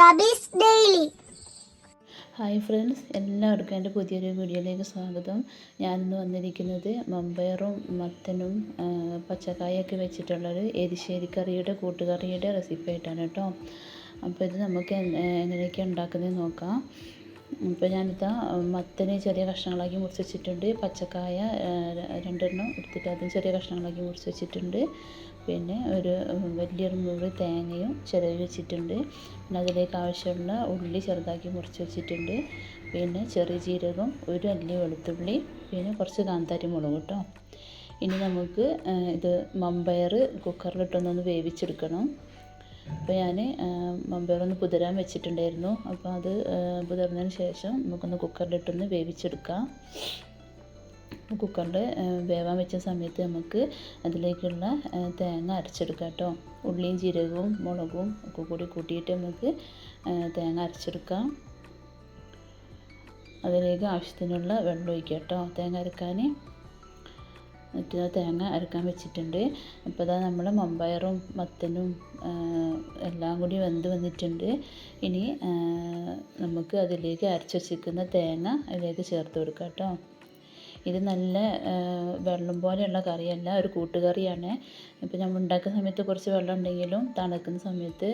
Rabies daily. Hi friends, എല്ലാവർക്കും എൻ്റെ പുതിയൊരു വീഡിയോയിലേക്ക് സ്വാഗതം. ഞാനിന്ന് വന്നിരിക്കുന്നത് മമ്പയറും മത്തനും പച്ചക്കായൊക്കെ വെച്ചിട്ടുള്ളൊരു എരിശ്ശേരി കറിയുടെ കൂട്ടുകറിയുടെ റെസിപ്പി ആയിട്ടാണ് കേട്ടോ. അപ്പോൾ ഇത് നമുക്ക് എങ്ങനെയൊക്കെയാണ് ഉണ്ടാക്കുന്നത് നോക്കാം. ഇപ്പോൾ ഞാനിതാ മത്തന് ചെറിയ കഷ്ണങ്ങളാക്കി മുറിച്ച് വെച്ചിട്ടുണ്ട്. പച്ചക്കായ രണ്ടെണ്ണം എടുത്തിട്ട് അതും ചെറിയ കഷ്ണങ്ങളാക്കി മുറിച്ച് വെച്ചിട്ടുണ്ട്. പിന്നെ ഒരു വലിയൊരു മുറി തേങ്ങയും ചിരവി വെച്ചിട്ടുണ്ട്. പിന്നെ അതിലേക്ക് ആവശ്യമുള്ള ഉള്ളി ചെറുതാക്കി മുറിച്ച് വെച്ചിട്ടുണ്ട്. പിന്നെ ചെറിയ ജീരകം, ഒരു അല്ലി വെളുത്തുള്ളി, പിന്നെ കുറച്ച് കാന്താരി മുളക് കേട്ടോ. ഇനി നമുക്ക് ഇത് മമ്പയർ കുക്കറിലിട്ടൊന്ന് വേവിച്ചെടുക്കണം. അപ്പോൾ ഞാൻ മമ്പയറൊന്ന് കുതിരാൻ വെച്ചിട്ടുണ്ടായിരുന്നു. അപ്പോൾ അത് കുതിർന്നതിന് ശേഷം നമുക്കൊന്ന് കുക്കറിലിട്ടൊന്ന് വേവിച്ചെടുക്കാം. കുക്കറിൽ വേവാൻ വെച്ച സമയത്ത് നമുക്ക് അതിലേക്കുള്ള തേങ്ങ അരച്ചെടുക്കാം കേട്ടോ. ഉള്ളിയും ജീരകവും മുളകും ഒക്കെ കൂടി കൂട്ടിയിട്ട് നമുക്ക് തേങ്ങ അരച്ചെടുക്കാം. അതിലേക്ക് ആവശ്യത്തിനുള്ള വെള്ളം ഒഴിക്കുക കേട്ടോ തേങ്ങ അരക്കാൻ. എന്നിട്ട് തേങ്ങ അരക്കാൻ വെച്ചിട്ടുണ്ട്. അപ്പോൾ അതാ നമ്മൾ മമ്പയറും മത്തനും എല്ലാം കൂടി വെന്ത് വന്നിട്ടുണ്ട്. ഇനി നമുക്ക് അതിലേക്ക് അരച്ച് വെച്ചിരിക്കുന്ന തേങ്ങ അതിലേക്ക് ചേർത്ത് കൊടുക്കാം കേട്ടോ. ഇത് നല്ല വെള്ളം പോലെയുള്ള കറിയല്ല, ഒരു കൂട്ടുകറിയാണ്. ഇപ്പോൾ നമ്മൾ ഉണ്ടാക്കുന്ന സമയത്ത് കുറച്ച് വെള്ളം ഉണ്ടെങ്കിലും തണുക്കുന്ന സമയത്ത്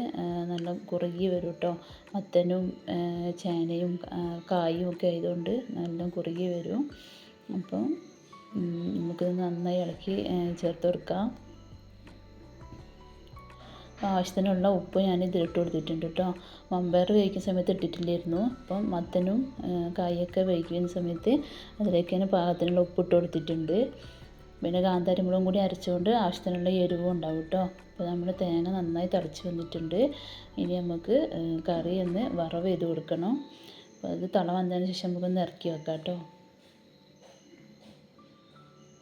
നല്ല കുറുകി വരും കേട്ടോ. മത്തനും ചേനയും കായും ഒക്കെ ആയതുകൊണ്ട് നല്ല കുറുകി വരും. അപ്പം നമുക്കിത് നന്നായി ഇളക്കി ചേർത്ത് കൊടുക്കാം. ആവശ്യത്തിനുള്ള ഉപ്പ് ഞാൻ ഇതിലിട്ട് കൊടുത്തിട്ടുണ്ട് കേട്ടോ. മമ്പയർ വേവിക്കുന്ന സമയത്ത് ഇട്ടിട്ടില്ലായിരുന്നു. അപ്പം മത്തനും കായൊക്കെ വേവിക്കുന്ന സമയത്ത് അതിലേക്ക് തന്നെ പാകത്തിനുള്ള ഉപ്പ് ഇട്ട് കൊടുത്തിട്ടുണ്ട്. പിന്നെ കാന്താരി മുളകും കൂടി അരച്ചുകൊണ്ട് ആവശ്യത്തിനുള്ള എരിവും ഉണ്ടാവും കേട്ടോ. അപ്പോൾ നമ്മൾ തേങ്ങ നന്നായി തിളച്ച് വന്നിട്ടുണ്ട്. ഇനി നമുക്ക് കറി ഒന്ന് വറവ് ചെയ്ത് കൊടുക്കണം. അപ്പോൾ അത് തള വന്നതിന് ശേഷം നമുക്കൊന്ന് ഇറക്കി വെക്കാം കേട്ടോ.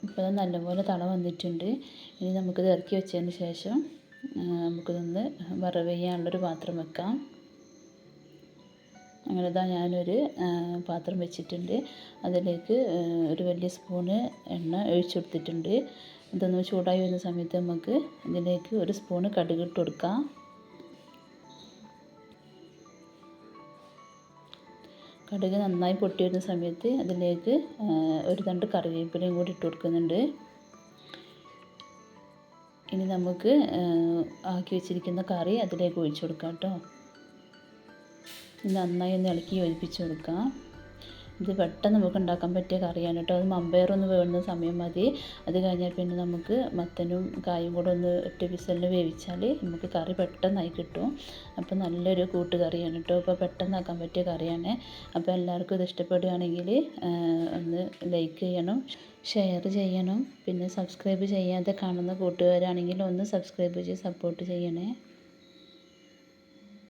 ഇപ്പോൾ അത് നല്ലപോലെ തള വന്നിട്ടുണ്ട്. ഇനി നമുക്കിത് ഇറക്കി വെച്ചതിന് ശേഷം നമുക്കിതൊന്ന് വറവ് ചെയ്യാനുള്ളൊരു പാത്രം വെക്കാം. അങ്ങനെ ഇതാ ഞാനൊരു പാത്രം വെച്ചിട്ടുണ്ട്. അതിലേക്ക് ഒരു വലിയ സ്പൂണ് എണ്ണ ഒഴിച്ചു കൊടുത്തിട്ടുണ്ട്. ഇതൊന്ന് ചൂടായി വരുന്ന സമയത്ത് നമുക്ക് ഇതിലേക്ക് ഒരു സ്പൂണ് കടുക് ഇട്ട് കൊടുക്കാം. കടുക് നന്നായി പൊട്ടി വരുന്ന സമയത്ത് അതിലേക്ക് ഒരു തണ്ട് കറിവേപ്പിലയും കൂടി ഇട്ട് കൊടുക്കുന്നുണ്ട്. ഇനി നമുക്ക് ആക്കി വെച്ചിരിക്കുന്ന കറി അതിലേക്ക് ഒഴിച്ചു കൊടുക്കാം കേട്ടോ. നന്നായി ഒന്ന് ഇളക്കി യോജിപ്പിച്ച് കൊടുക്കാം. ഇത് പെട്ടെന്ന് നമുക്ക് ഉണ്ടാക്കാൻ പറ്റിയ കറിയാണ് കേട്ടോ. അത് മമ്പയറൊന്ന് വേവുന്ന സമയം മതി. അത് കഴിഞ്ഞാൽ പിന്നെ നമുക്ക് മത്തനും കായും കൂടെ ഒന്ന് ഒറ്റ വിസലിന് വേവിച്ചാൽ നമുക്ക് കറി പെട്ടെന്നായി കിട്ടും. അപ്പോൾ നല്ലൊരു കൂട്ടുകറിയാണ് കേട്ടോ. ഇപ്പോൾ പെട്ടെന്നാക്കാൻ പറ്റിയ കറിയാണ്. അപ്പോൾ എല്ലാവർക്കും ഇത് ഇഷ്ടപ്പെടുകയാണെങ്കിൽ ഒന്ന് ലൈക്ക് ചെയ്യണം, ഷെയർ ചെയ്യണം. പിന്നെ സബ്സ്ക്രൈബ് ചെയ്യാതെ കാണുന്ന കൂട്ടുകാരാണെങ്കിൽ ഒന്ന് സബ്സ്ക്രൈബ് ചെയ്ത് സപ്പോർട്ട് ചെയ്യണേ.